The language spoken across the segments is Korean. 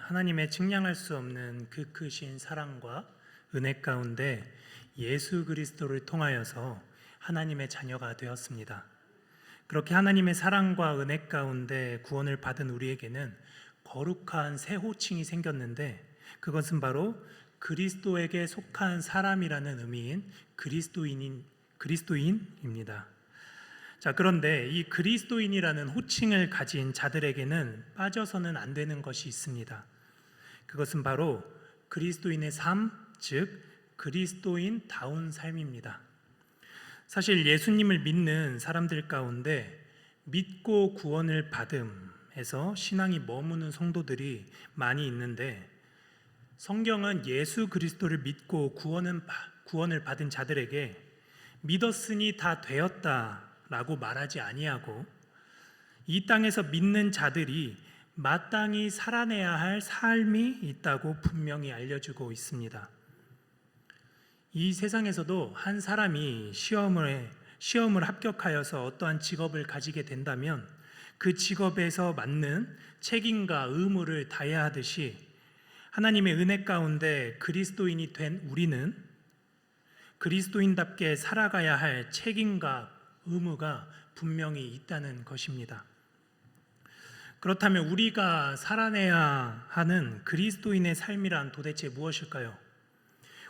하나님의 측량할 수 없는 그 크신 사랑과 은혜 가운데 예수 그리스도를 통하여서 하나님의 자녀가 되었습니다. 그렇게 하나님의 사랑과 은혜 가운데 구원을 받은 우리에게는 거룩한 새 호칭이 생겼는데, 그것은 바로 그리스도에게 속한 사람이라는 의미인 그리스도인입니다. 자, 그런데 이 그리스도인이라는 호칭을 가진 자들에게는 빠져서는 안 되는 것이 있습니다. 그것은 바로 그리스도인의 삶, 즉 그리스도인다운 삶입니다. 사실 예수님을 믿는 사람들 가운데 믿고 구원을 받음에서 신앙이 머무는 성도들이 많이 있는데, 성경은 예수 그리스도를 믿고 구원을 받은 자들에게 믿었으니 다 되었다라고 말하지 아니하고, 이 땅에서 믿는 자들이 마땅히 살아내야 할 삶이 있다고 분명히 알려주고 있습니다. 이 세상에서도 한 사람이 시험을 합격하여서 어떠한 직업을 가지게 된다면 그 직업에서 맞는 책임과 의무를 다해야 하듯이, 하나님의 은혜 가운데 그리스도인이 된 우리는 그리스도인답게 살아가야 할 책임과 의무가 분명히 있다는 것입니다. 그렇다면 우리가 살아내야 하는 그리스도인의 삶이란 도대체 무엇일까요?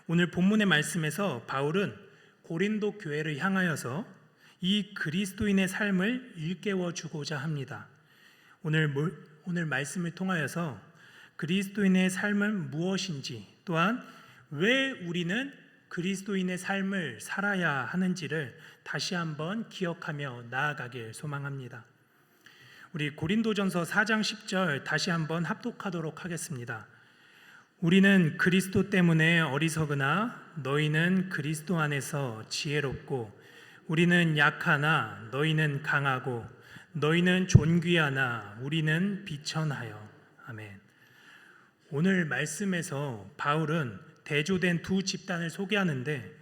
오늘 본문의 말씀에서 바울은 고린도 교회를 향하여서 이 그리스도인의 삶을 일깨워 주고자 합니다. 오늘 말씀을 통하여서 그리스도인의 삶은 무엇인지, 또한 왜 우리는 그리스도인의 삶을 살아야 하는지를 다시 한번 기억하며 나아가길 소망합니다. 우리 고린도전서 4장 10절 다시 한번 합독하도록 하겠습니다. 우리는 그리스도 때문에 어리석으나 너희는 그리스도 안에서 지혜롭고, 우리는 약하나 너희는 강하고, 너희는 존귀하나 우리는 비천하여. 아멘. 오늘 말씀에서 바울은 대조된 두 집단을 소개하는데,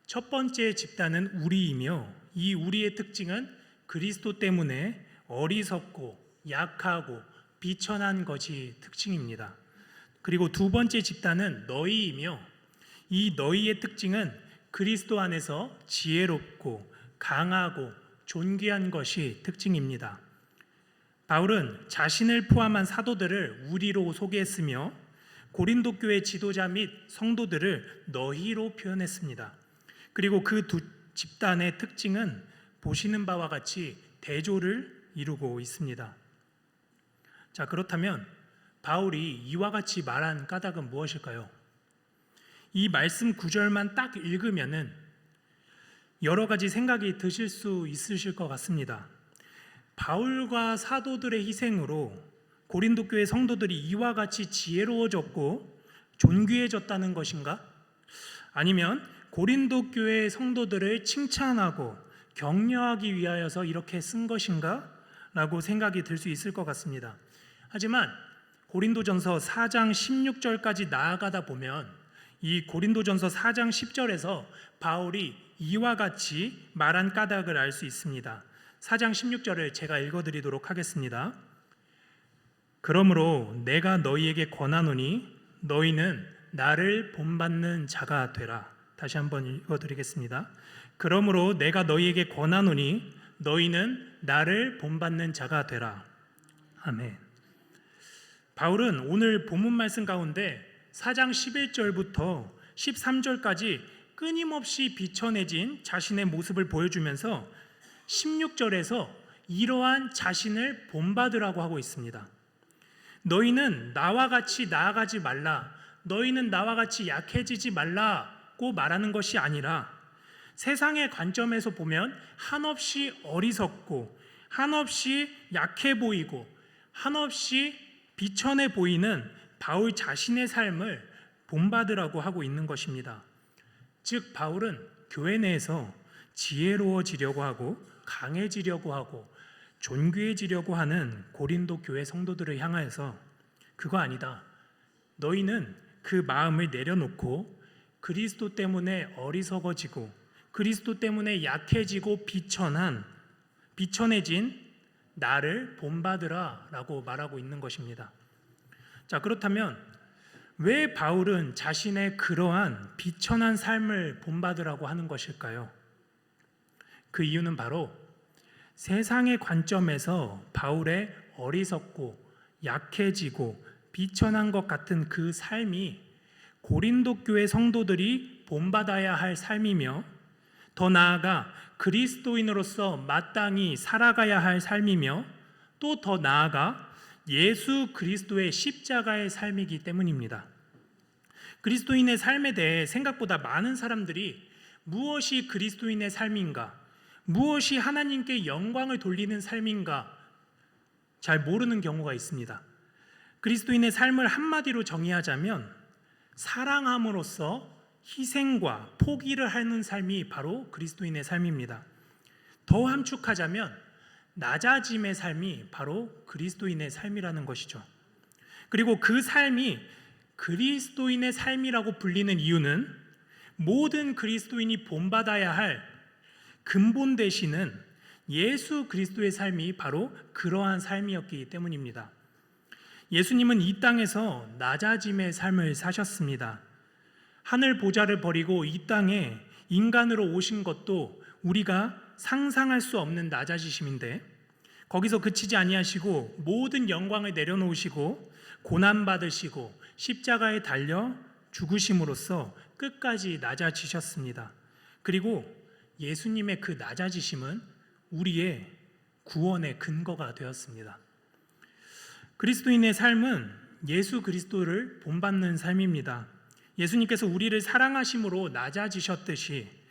첫 번째 집단은 우리이며, 이 우리의 특징은 그리스도 때문에 어리석고 약하고 비천한 것이 특징입니다. 그리고 두 번째 집단은 너희이며, 이 너희의 특징은 그리스도 안에서 지혜롭고 강하고 존귀한 것이 특징입니다. 바울은 자신을 포함한 사도들을 우리로 소개했으며, 고린도 교회 지도자 및 성도들을 너희로 표현했습니다. 그리고 그 두 집단의 특징은 보시는 바와 같이 대조를 이루고 있습니다. 자, 그렇다면 바울이 이와 같이 말한 까닭은 무엇일까요? 이 말씀 구절만 딱 읽으면은 여러 가지 생각이 드실 수 있으실 것 같습니다. 바울과 사도들의 희생으로 고린도 교회 성도들이 이와 같이 지혜로워졌고 존귀해졌다는 것인가? 아니면 고린도 교회 성도들을 칭찬하고 격려하기 위하여서 이렇게 쓴 것인가? 라고 생각이 들 수 있을 것 같습니다. 하지만 고린도전서 4장 16절까지 나아가다 보면 이 고린도전서 4장 10절에서 바울이 이와 같이 말한 까닭을 알 수 있습니다. 4장 16절을 제가 읽어드리도록 하겠습니다. 그러므로 내가 너희에게 권하노니 너희는 나를 본받는 자가 되라. 다시 한번 읽어드리겠습니다. 그러므로 내가 너희에게 권하노니 너희는 나를 본받는 자가 되라. 아멘. 바울은 오늘 본문 말씀 가운데 4장 11절부터 13절까지 끊임없이 비천해진 자신의 모습을 보여주면서 16절에서 이러한 자신을 본받으라고 하고 있습니다. 너희는 나와 같이 나아가지 말라, 너희는 나와 같이 약해지지 말라고 말하는 것이 아니라, 세상의 관점에서 보면 한없이 어리석고 한없이 약해 보이고 한없이 비천해 보이는 바울 자신의 삶을 본받으라고 하고 있는 것입니다. 즉 바울은 교회 내에서 지혜로워지려고 하고 강해지려고 하고 존귀해지려고 하는 고린도 교회 성도들을 향하여서 그거 아니다, 너희는 그 마음을 내려놓고 그리스도 때문에 어리석어지고 그리스도 때문에 약해지고 비천해진 나를 본받으라 라고 말하고 있는 것입니다. 자, 그렇다면 왜 바울은 자신의 그러한 비천한 삶을 본받으라고 하는 것일까요? 그 이유는 바로 세상의 관점에서 바울의 어리석고 약해지고 비천한 것 같은 그 삶이 고린도 교회 성도들이 본받아야 할 삶이며, 더 나아가 그리스도인으로서 마땅히 살아가야 할 삶이며, 또 더 나아가 예수 그리스도의 십자가의 삶이기 때문입니다. 그리스도인의 삶에 대해 생각보다 많은 사람들이 무엇이 그리스도인의 삶인가, 무엇이 하나님께 영광을 돌리는 삶인가 잘 모르는 경우가 있습니다. 그리스도인의 삶을 한마디로 정의하자면 사랑함으로써 희생과 포기를 하는 삶이 바로 그리스도인의 삶입니다. 더 함축하자면 낮아짐의 삶이 바로 그리스도인의 삶이라는 것이죠. 그리고 그 삶이 그리스도인의 삶이라고 불리는 이유는 모든 그리스도인이 본받아야 할 근본 되시는 예수 그리스도의 삶이 바로 그러한 삶이었기 때문입니다. 예수님은 이 땅에서 낮아짐의 삶을 사셨습니다. 하늘 보좌를 버리고 이 땅에 인간으로 오신 것도 우리가 상상할 수 없는 낮아지심인데, 거기서 그치지 아니하시고 모든 영광을 내려놓으시고 고난받으시고 십자가에 달려 죽으심으로써 끝까지 낮아지셨습니다. 그리고 예수님의 그 낮아지심은 우리의 구원의 근거가 되었습니다. 그리스도인의 삶은 예수 그리스도를 본받는 삶입니다. 예수님께서 우리를 사랑하심으로 낮아지셨듯이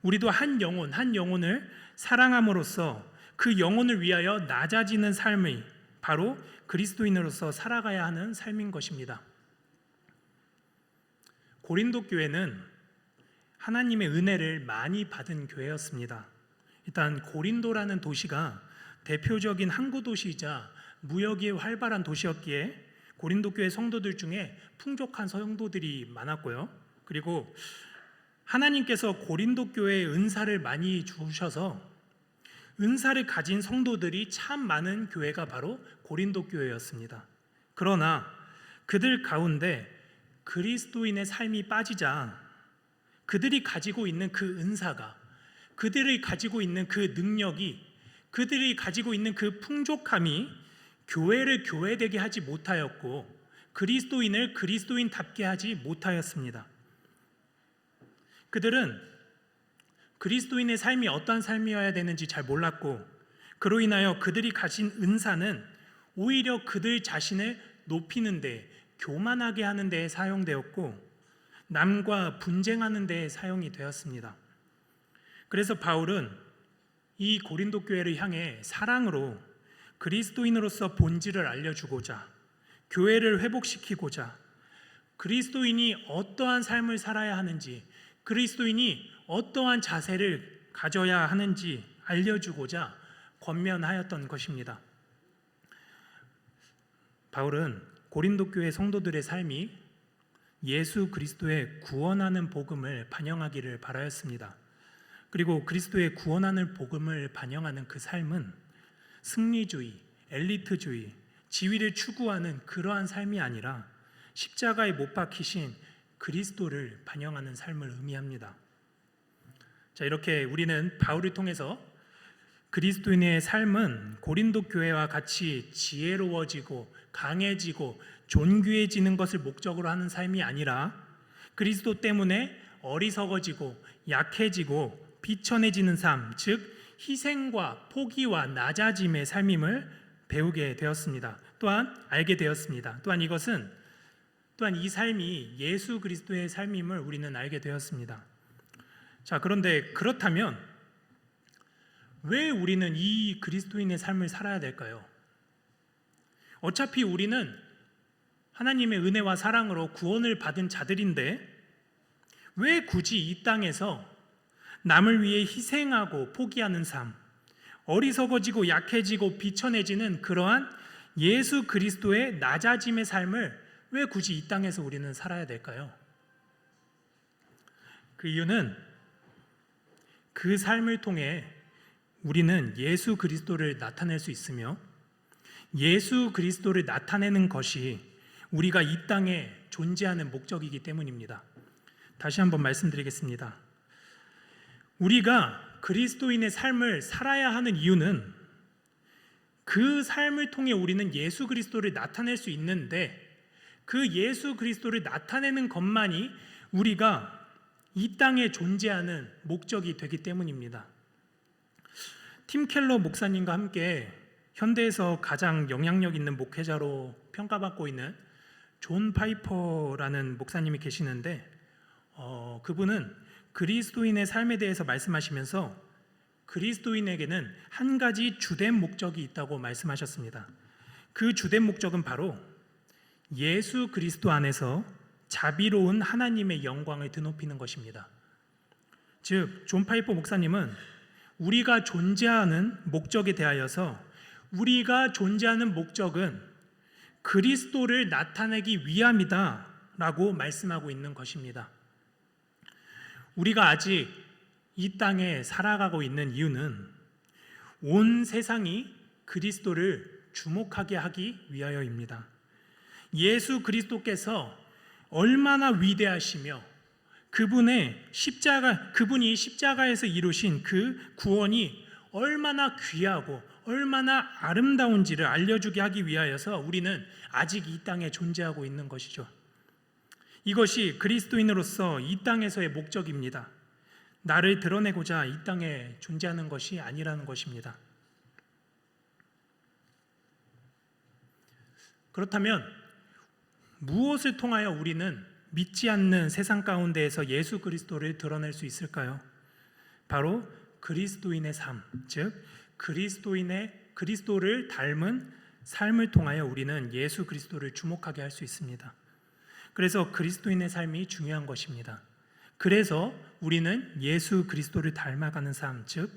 우리도 한 영혼을 사랑함으로써 그 영혼을 위하여 낮아지는 삶이 바로 그리스도인으로서 살아가야 하는 삶인 것입니다. 고린도 교회는 하나님의 은혜를 많이 받은 교회였습니다. 일단 고린도라는 도시가 대표적인 항구 도시이자 무역이 활발한 도시였기에 고린도 교회 성도들 중에 풍족한 성도들이 많았고요. 그리고 하나님께서 고린도 교회에 은사를 많이 주셔서 은사를 가진 성도들이 참 많은 교회가 바로 고린도 교회였습니다. 그러나 그들 가운데 그리스도인의 삶이 빠지자 그들이 가지고 있는 그 은사가, 그들이 가지고 있는 그 능력이, 그들이 가지고 있는 그 풍족함이 교회를 교회되게 하지 못하였고 그리스도인을 그리스도인답게 하지 못하였습니다. 그들은 그리스도인의 삶이 어떤 삶이어야 되는지 잘 몰랐고, 그로 인하여 그들이 가진 은사는 오히려 그들 자신을 높이는 데, 교만하게 하는 데에 사용되었고 남과 분쟁하는 데에 사용이 되었습니다. 그래서 바울은 이 고린도 교회를 향해 사랑으로 그리스도인으로서 본질을 알려주고자, 교회를 회복시키고자, 그리스도인이 어떠한 삶을 살아야 하는지, 그리스도인이 어떠한 자세를 가져야 하는지 알려주고자 권면하였던 것입니다. 바울은 고린도 교회 성도들의 삶이 예수 그리스도의 구원하는 복음을 반영하기를 바라였습니다. 그리고 그리스도의 구원하는 복음을 반영하는 그 삶은 승리주의, 엘리트주의, 지위를 추구하는 그러한 삶이 아니라 십자가에 못 박히신 그리스도를 반영하는 삶을 의미합니다. 자, 이렇게 우리는 바울을 통해서 그리스도인의 삶은 고린도 교회와 같이 지혜로워지고 강해지고 존귀해지는 것을 목적으로 하는 삶이 아니라 그리스도 때문에 어리석어지고 약해지고 비천해지는 삶, 즉 희생과 포기와 낮아짐의 삶임을 배우게 되었습니다. 또한 알게 되었습니다. 또한 이 삶이 예수 그리스도의 삶임을 우리는 알게 되었습니다. 자, 그런데 그렇다면 왜 우리는 이 그리스도인의 삶을 살아야 될까요? 어차피 우리는 하나님의 은혜와 사랑으로 구원을 받은 자들인데 왜 굳이 이 땅에서 남을 위해 희생하고 포기하는 삶, 어리석어지고 약해지고 비천해지는 그러한 예수 그리스도의 낮아짐의 삶을 왜 굳이 이 땅에서 우리는 살아야 될까요? 그 이유는 그 삶을 통해 우리는 예수 그리스도를 나타낼 수 있으며 예수 그리스도를 나타내는 것이 우리가 이 땅에 존재하는 목적이기 때문입니다. 다시 한번 말씀드리겠습니다. 우리가 그리스도인의 삶을 살아야 하는 이유는 그 삶을 통해 우리는 예수 그리스도를 나타낼 수 있는데, 그 예수 그리스도를 나타내는 것만이 우리가 이 땅에 존재하는 목적이 되기 때문입니다. 팀 켈러 목사님과 함께 현대에서 가장 영향력 있는 목회자로 평가받고 있는 존 파이퍼라는 목사님이 계시는데, 그분은 그리스도인의 삶에 대해서 말씀하시면서 그리스도인에게는 한 가지 주된 목적이 있다고 말씀하셨습니다. 그 주된 목적은 바로 예수 그리스도 안에서 자비로운 하나님의 영광을 드높이는 것입니다. 즉, 존 파이퍼 목사님은 우리가 존재하는 목적에 대하여서 우리가 존재하는 목적은 그리스도를 나타내기 위함이다 라고 말씀하고 있는 것입니다. 우리가 아직 이 땅에 살아가고 있는 이유는 온 세상이 그리스도를 주목하게 하기 위하여입니다. 예수 그리스도께서 얼마나 위대하시며 그분이 십자가에서 이루신 그 구원이 얼마나 귀하고 얼마나 아름다운지를 알려주게 하기 위하여서 우리는 아직 이 땅에 존재하고 있는 것이죠. 이것이 그리스도인으로서 이 땅에서의 목적입니다. 나를 드러내고자 이 땅에 존재하는 것이 아니라는 것입니다. 그렇다면 무엇을 통하여 우리는 믿지 않는 세상 가운데에서 예수 그리스도를 드러낼 수 있을까요? 바로 그리스도인의 삶, 즉 그리스도를 닮은 삶을 통하여 우리는 예수 그리스도를 주목하게 할 수 있습니다. 그래서 그리스도인의 삶이 중요한 것입니다. 그래서 우리는 예수 그리스도를 닮아가는 삶, 즉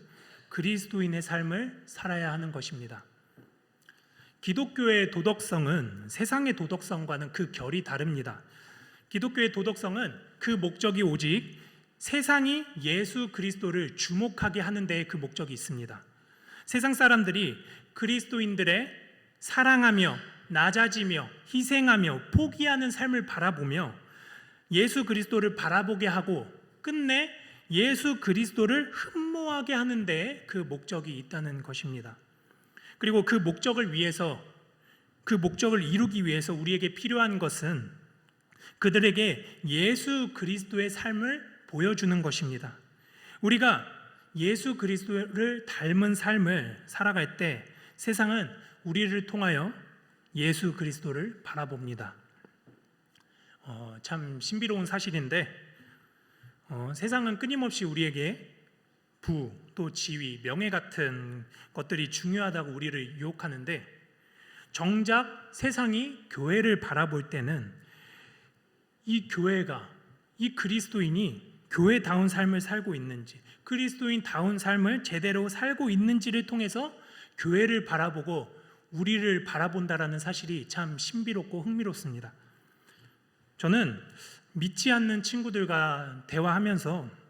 그리스도인의 삶을 살아야 하는 것입니다. 기독교의 도덕성은 세상의 도덕성과는 그 결이 다릅니다. 기독교의 도덕성은 그 목적이 오직 세상이 예수 그리스도를 주목하게 하는 데에 그 목적이 있습니다. 세상 사람들이 그리스도인들의 사랑하며 낮아지며 희생하며 포기하는 삶을 바라보며 예수 그리스도를 바라보게 하고 끝내 예수 그리스도를 흠모하게 하는 데에 그 목적이 있다는 것입니다. 그리고 그 목적을 이루기 위해서 우리에게 필요한 것은 그들에게 예수 그리스도의 삶을 보여주는 것입니다. 우리가 예수 그리스도를 닮은 삶을 살아갈 때 세상은 우리를 통하여 예수 그리스도를 바라봅니다. 참 신비로운 사실인데 세상은 끊임없이 우리에게 부, 또 지위, 명예 같은 것들이 중요하다고 우리를 유혹하는데, 정작 세상이 교회를 바라볼 때는 이 교회가, 이 그리스도인이 교회다운 삶을 살고 있는지, 그리스도인다운 삶을 제대로 살고 있는지를 통해서 교회를 바라보고 우리를 바라본다라는 사실이 참 신비롭고 흥미롭습니다. 저는 믿지 않는 친구들과 대화하면서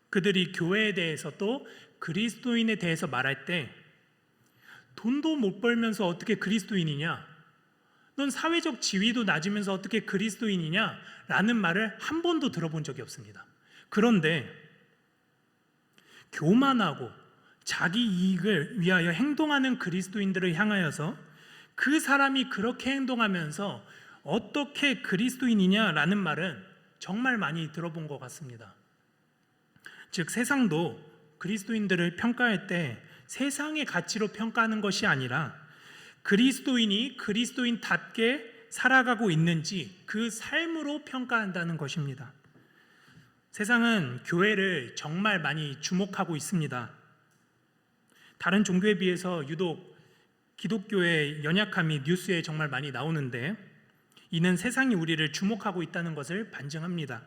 그들이 교회에 대해서 또 그리스도인에 대해서 말할 때 돈도 못 벌면서 어떻게 그리스도인이냐? 넌 사회적 지위도 낮으면서 어떻게 그리스도인이냐? 라는 말을 한 번도 들어본 적이 없습니다. 그런데 교만하고 자기 이익을 위하여 행동하는 그리스도인들을 향하여서 그 사람이 그렇게 행동하면서 어떻게 그리스도인이냐라는 말은 정말 많이 들어본 것 같습니다. 즉 세상도 그리스도인들을 평가할 때 세상의 가치로 평가하는 것이 아니라 그리스도인이 그리스도인답게 살아가고 있는지 그 삶으로 평가한다는 것입니다. 세상은 교회를 정말 많이 주목하고 있습니다. 다른 종교에 비해서 유독 기독교의 연약함이 뉴스에 정말 많이 나오는데, 이는 세상이 우리를 주목하고 있다는 것을 반증합니다.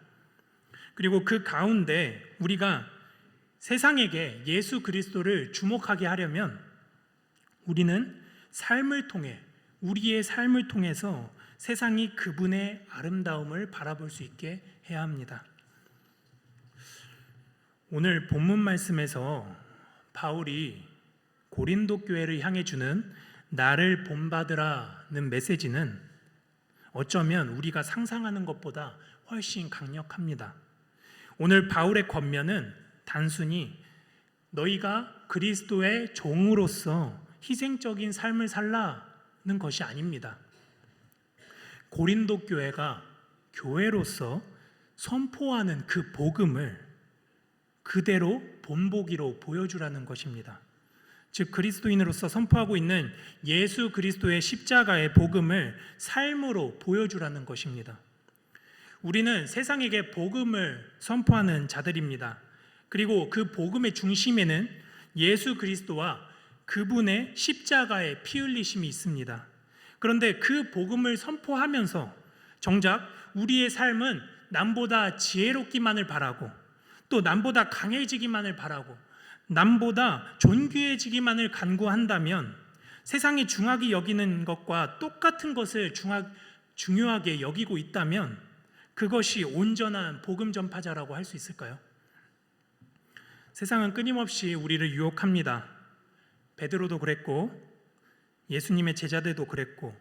그리고 그 가운데 우리가 세상에게 예수 그리스도를 주목하게 하려면 우리는 우리의 삶을 통해서 세상이 그분의 아름다움을 바라볼 수 있게 해야 합니다. 오늘 본문 말씀에서 바울이 고린도 교회를 향해 주는 나를 본받으라는 메시지는 어쩌면 우리가 상상하는 것보다 훨씬 강력합니다. 오늘 바울의 권면은 단순히 너희가 그리스도의 종으로서 희생적인 삶을 살라는 것이 아닙니다. 고린도 교회가 교회로서 선포하는 그 복음을 그대로 본보기로 보여주라는 것입니다. 즉 그리스도인으로서 선포하고 있는 예수 그리스도의 십자가의 복음을 삶으로 보여주라는 것입니다. 우리는 세상에게 복음을 선포하는 자들입니다. 그리고 그 복음의 중심에는 예수 그리스도와 그분의 십자가의 피 흘리심이 있습니다. 그런데 그 복음을 선포하면서 정작 우리의 삶은 남보다 지혜롭기만을 바라고 또 남보다 강해지기만을 바라고 남보다 존귀해지기만을 간구한다면 세상이 중하게 여기는 것과 똑같은 것을 중요하게 여기고 있다면 그것이 온전한 복음 전파자라고 할 수 있을까요? 세상은 끊임없이 우리를 유혹합니다. 베드로도 그랬고 예수님의 제자들도 그랬고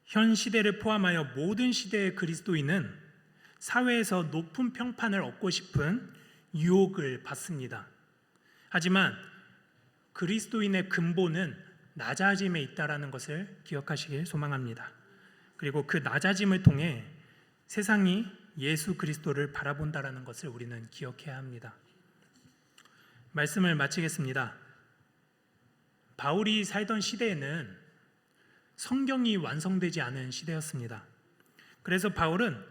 현 시대를 포함하여 모든 시대의 그리스도인은 사회에서 높은 평판을 얻고 싶은 유혹을 받습니다. 하지만 그리스도인의 근본은 낮아짐에 있다라는 것을 기억하시길 소망합니다. 그리고 그 낮아짐을 통해 세상이 예수 그리스도를 바라본다라는 것을 우리는 기억해야 합니다. 말씀을 마치겠습니다. 바울이 살던 시대에는 성경이 완성되지 않은 시대였습니다. 그래서 바울은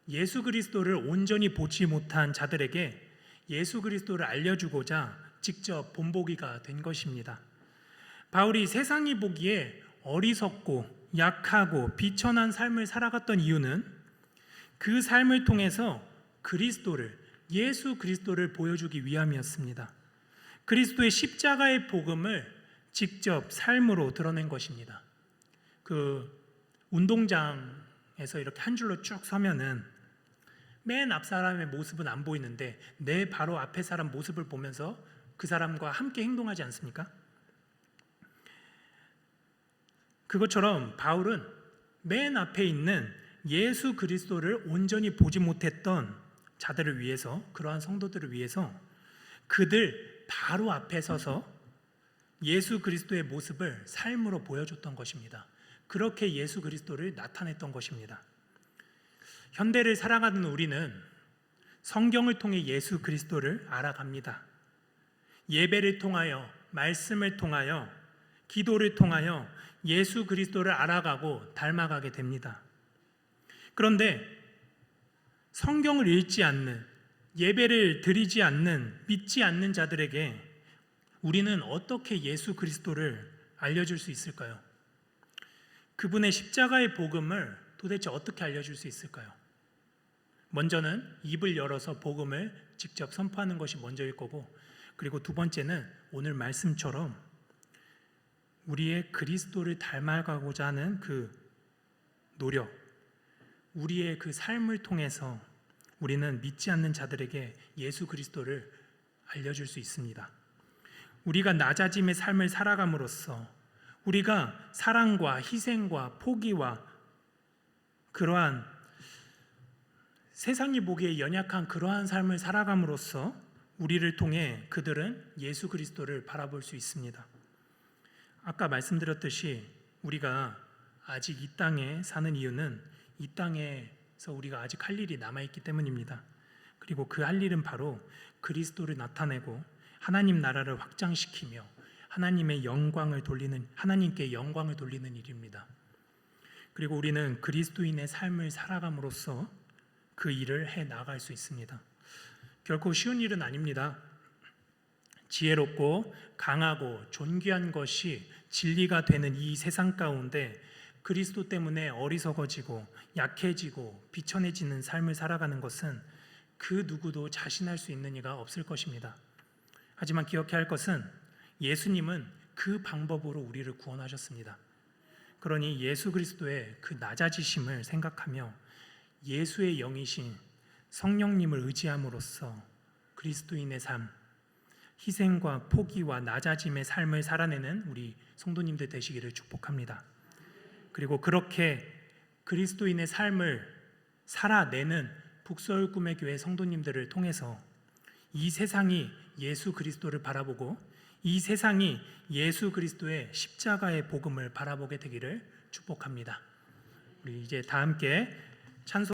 예수 그리스도를 온전히 보지 못한 자들에게 예수 그리스도를 알려주고자 직접 본보기가 된 것입니다. 바울이 세상이 보기에 어리석고 약하고 비천한 삶을 살아갔던 이유는 그 삶을 통해서 그리스도를, 예수 그리스도를 보여주기 위함이었습니다. 그리스도의 십자가의 복음을 직접 삶으로 드러낸 것입니다. 그 운동장에서 이렇게 한 줄로 쭉 서면은 맨 앞 사람의 모습은 안 보이는데 내 바로 앞에 사람 모습을 보면서 그 사람과 함께 행동하지 않습니까? 그것처럼 바울은 맨 앞에 있는 예수 그리스도를 온전히 보지 못했던 자들을 위해서, 그러한 성도들을 위해서 그들 바로 앞에 서서 예수 그리스도의 모습을 삶으로 보여줬던 것입니다. 그렇게 예수 그리스도를 나타냈던 것입니다. 현대를 살아가는 우리는 성경을 통해 예수 그리스도를 알아갑니다. 예배를 통하여, 말씀을 통하여, 기도를 통하여 예수 그리스도를 알아가고 닮아가게 됩니다. 그런데 성경을 읽지 않는, 예배를 드리지 않는, 믿지 않는 자들에게 우리는 어떻게 예수 그리스도를 알려줄 수 있을까요? 그분의 십자가의 복음을 도대체 어떻게 알려줄 수 있을까요? 먼저는 입을 열어서 복음을 직접 선포하는 것이 먼저일 거고, 그리고 두 번째는 오늘 말씀처럼 우리의 그리스도를 닮아가고자 하는 그 노력, 우리의 그 삶을 통해서 우리는 믿지 않는 자들에게 예수 그리스도를 알려줄 수 있습니다. 우리가 낮아짐의 삶을 살아감으로써 우리가 사랑과 희생과 포기와 그러한 세상이 보기에 연약한 그러한 삶을 살아감으로써 우리를 통해 그들은 예수 그리스도를 바라볼 수 있습니다. 아까 말씀드렸듯이 우리가 아직 이 땅에 사는 이유는 이 땅에서 우리가 아직 할 일이 남아있기 때문입니다. 그리고 그 할 일은 바로 그리스도를 나타내고 하나님 나라를 확장시키며 하나님의 영광을 돌리는, 하나님께 영광을 돌리는 일입니다. 그리고 우리는 그리스도인의 삶을 살아감으로써 그 일을 해 나갈 수 있습니다. 결코 쉬운 일은 아닙니다. 지혜롭고 강하고 존귀한 것이 진리가 되는 이 세상 가운데 그리스도 때문에 어리석어지고 약해지고 비천해지는 삶을 살아가는 것은 그 누구도 자신할 수 있는 이가 없을 것입니다. 하지만 기억해야 할 것은 예수님은 그 방법으로 우리를 구원하셨습니다. 그러니 예수 그리스도의 그 낮아지심을 생각하며 예수의 영이신 성령님을 의지함으로써 그리스도인의 삶, 희생과 포기와 낮아짐의 삶을 살아내는 우리 성도님들 되시기를 축복합니다. 그리고 그렇게 그리스도인의 삶을 살아내는 북서울 꿈의 교회 성도님들을 통해서 이 세상이 예수 그리스도를 바라보고 이 세상이 예수 그리스도의 십자가의 복음을 바라보게 되기를 축복합니다. 우리 이제 다 함께 찬송